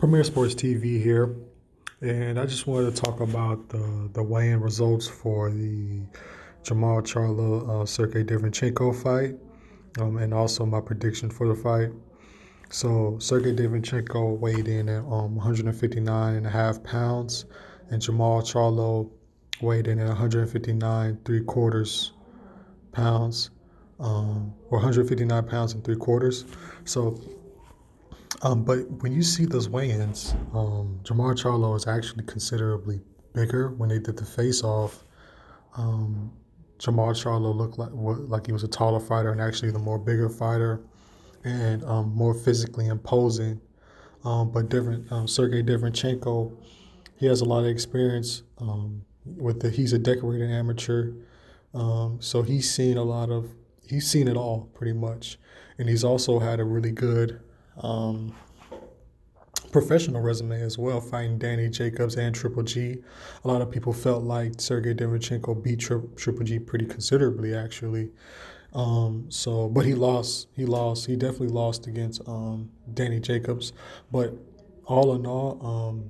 Premier Sports TV here, and I just wanted to talk about the weigh-in results for the Jermall Charlo Sergey Derevyanchenko fight, and also my prediction for the fight. So Sergey Derevyanchenko weighed in at 159 and a half pounds, and Jermall Charlo weighed in at 159 3/4 pounds, or 159 pounds and 3/4. So but when you see those weigh-ins, Jermall Charlo is actually considerably bigger. When they did the face-off, um, Jermall Charlo looked like he was a taller fighter and actually the more bigger fighter and more physically imposing. But different Sergey Derevyanchenko, he has a lot of experience he's a decorated amateur, so he's seen it all pretty much, and he's also had a really good um, professional resume as well, fighting Danny Jacobs and Triple G. A lot of people felt like Sergey Derevyanchenko beat Triple G pretty considerably, actually. But he lost. He lost. He definitely lost against Danny Jacobs. But all in all,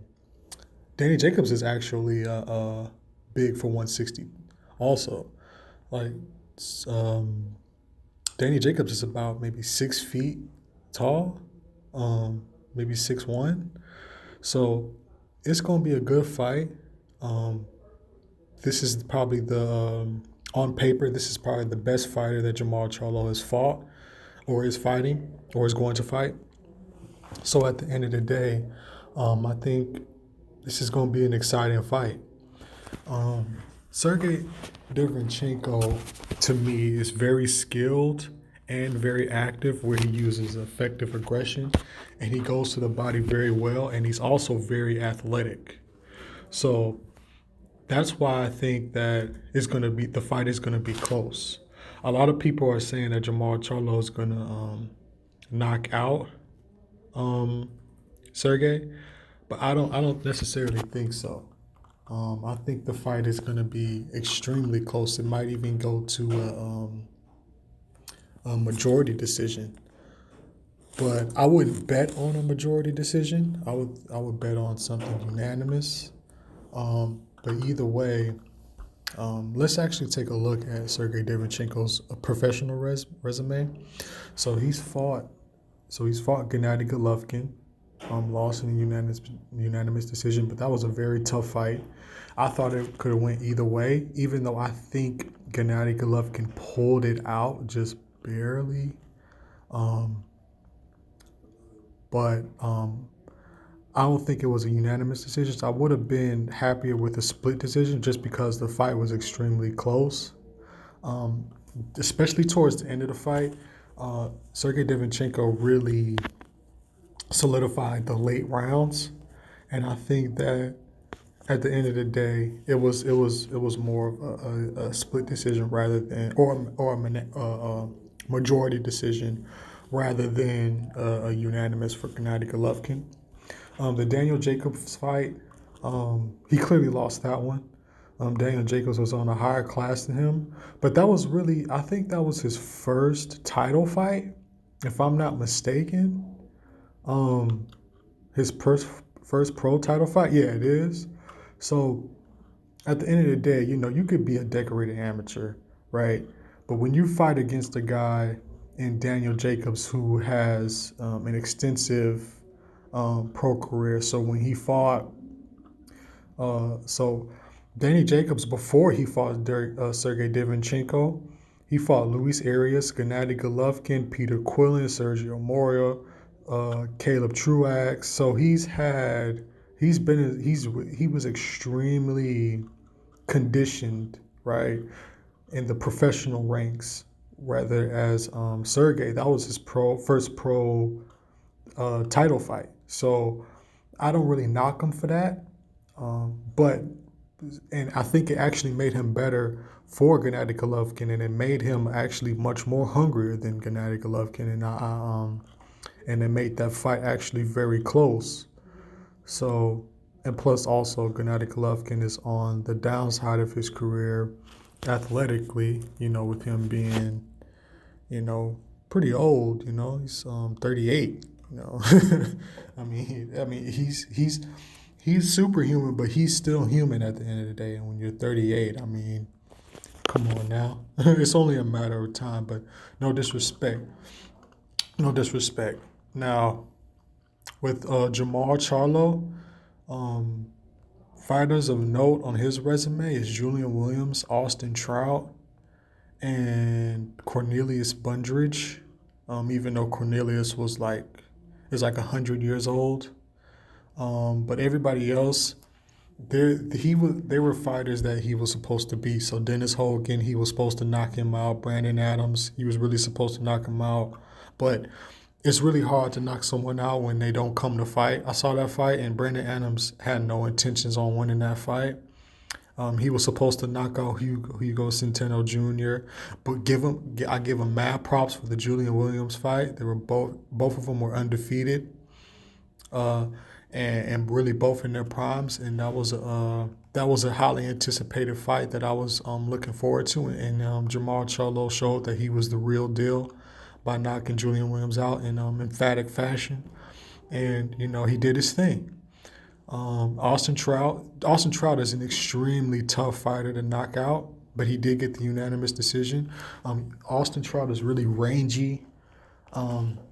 Danny Jacobs is actually big for 160. Also, like um, Danny Jacobs is about maybe 6 feet tall, maybe 6'1". So it's gonna be a good fight. Um, this is probably on paper, this is probably the best fighter that Jermall Charlo has fought, or is fighting, or is going to fight. So at the end of the day, I think this is going to be an exciting fight. Um, Sergey Derevyanchenko, to me, is very skilled and very active, where he uses effective aggression, and he goes to the body very well, and he's also very athletic. So that's why I think that the fight is going to be close. A lot of people are saying that Jermall Charlo is going to knock out um, Sergey, but I don't necessarily think so. I think the fight is going to be extremely close. It might even go to a majority decision. But I wouldn't bet on a majority decision. I would bet on something unanimous. But either way, let's actually take a look at Sergey Derevyanchenko's professional resume. So he's fought. So he's fought Gennady Golovkin, lost in a unanimous decision, but that was a very tough fight. I thought it could have went either way, even though I think Gennady Golovkin pulled it out just barely. Um, but I don't think it was a unanimous decision. So I would have been happier with a split decision just because the fight was extremely close. Um, Especially towards the end of the fight, Sergey Derevyanchenko really solidified the late rounds, and I think that at the end of the day, it was more of a split decision rather than or a majority decision rather than a unanimous for Gennady Golovkin. The Daniel Jacobs fight, he clearly lost that one. Daniel Jacobs was on a higher class than him, but I think that was his first title fight, if I'm not mistaken. Um, his first pro title fight, yeah, it is. So at the end of the day, you could be a decorated amateur, right? But when you fight against a guy in Daniel Jacobs who has an extensive pro career, so when he fought, so Danny Jacobs, before he fought Sergey Derevyanchenko, he fought Luis Arias, Gennady Golovkin, Peter Quillen, Sergio Moria, Caleb Truax. So he was extremely conditioned, right, in the professional ranks. Rather as Sergey, that was his first pro title fight. So I don't really knock him for that. But and I think it actually made him better for Gennady Golovkin, and it made him actually much more hungrier than Gennady Golovkin, and it made that fight actually very close. So, and plus also Gennady Golovkin is on the downside of his career athletically, with him being, pretty old, he's 38. You know, he's superhuman, but he's still human at the end of the day. And when you're 38, I mean, come on now, it's only a matter of time. But no disrespect, no disrespect. Now with Jermall Charlo, um, fighters of note on his resume is Julian Williams, Austin Trout, and Cornelius Bundridge. Even though Cornelius is like 100 years old, but everybody else, they were fighters that he was supposed to beat. So Dennis Hogan, he was supposed to knock him out. Brandon Adams, he was really supposed to knock him out, but it's really hard to knock someone out when they don't come to fight. I saw that fight, and Brandon Adams had no intentions on winning that fight. He was supposed to knock out Hugo Centeno Jr., but I give him mad props for the Julian Williams fight. They were both of them were undefeated, uh, and really both in their primes, and that was a highly anticipated fight that I was looking forward to. And Jermall Charlo showed that he was the real deal by knocking Julian Williams out in emphatic fashion, and he did his thing. Austin Trout is an extremely tough fighter to knock out, but he did get the unanimous decision. Austin Trout is really rangy,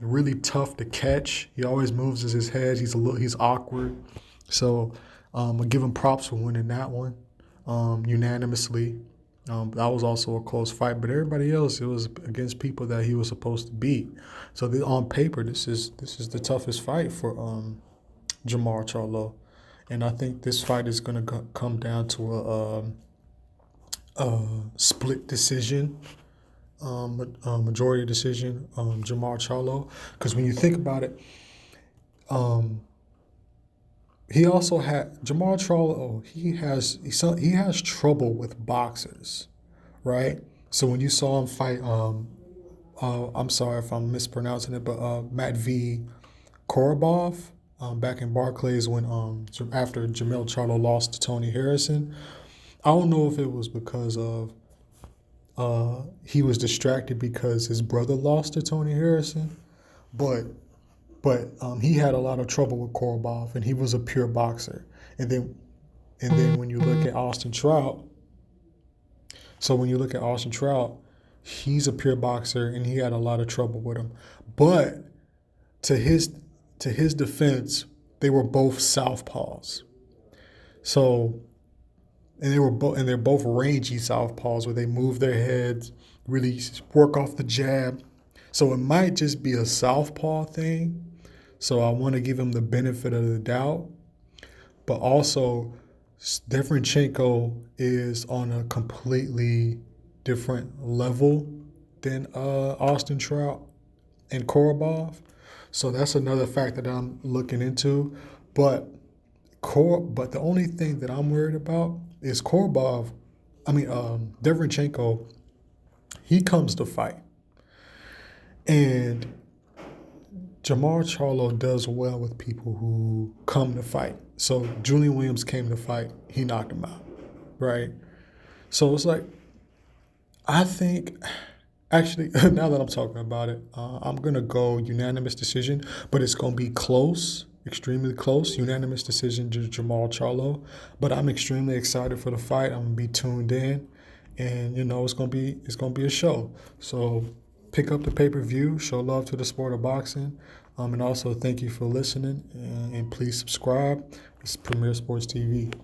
really tough to catch. He always moves his head. He's awkward. So I'll give him props for winning that one unanimously. That was also a close fight, but everybody else, it was against people that he was supposed to beat. So on paper, this is the toughest fight for Jermall Charlo. And I think this fight is going to come down to a split decision, a majority decision, Jermall Charlo. Because when you think about it, he also had Jermall Charlo. He has trouble with boxers, right? So when you saw him fight, I'm sorry if I'm mispronouncing it, but Matt V. Korobov. Back in Barclays when after Jermall Charlo lost to Tony Harrison. I don't know if it was because of he was distracted because his brother lost to Tony Harrison, but he had a lot of trouble with Korobov, and he was a pure boxer. And then when you look at Austin Trout, he's a pure boxer, and he had a lot of trouble with him. But to his defense, they were both southpaws. So, they're both rangy southpaws where they move their heads, really work off the jab. So it might just be a southpaw thing. So I want to give him the benefit of the doubt. But also, Derevyanchenko is on a completely different level than Austin Trout and Korobov. So that's another factor that I'm looking into. But the only thing that I'm worried about is Derevyanchenko, he comes to fight. And Jermall Charlo does well with people who come to fight. So Julian Williams came to fight, he knocked him out, right? So it's like, I think, actually, now that I'm talking about it, I'm going to go unanimous decision, but it's going to be close, extremely close, unanimous decision to Jermall Charlo. But I'm extremely excited for the fight. I'm going to be tuned in, and, it's going to be a show. So pick up the pay-per-view, show love to the sport of boxing, and also thank you for listening, and please subscribe. It's Premier Sports TV.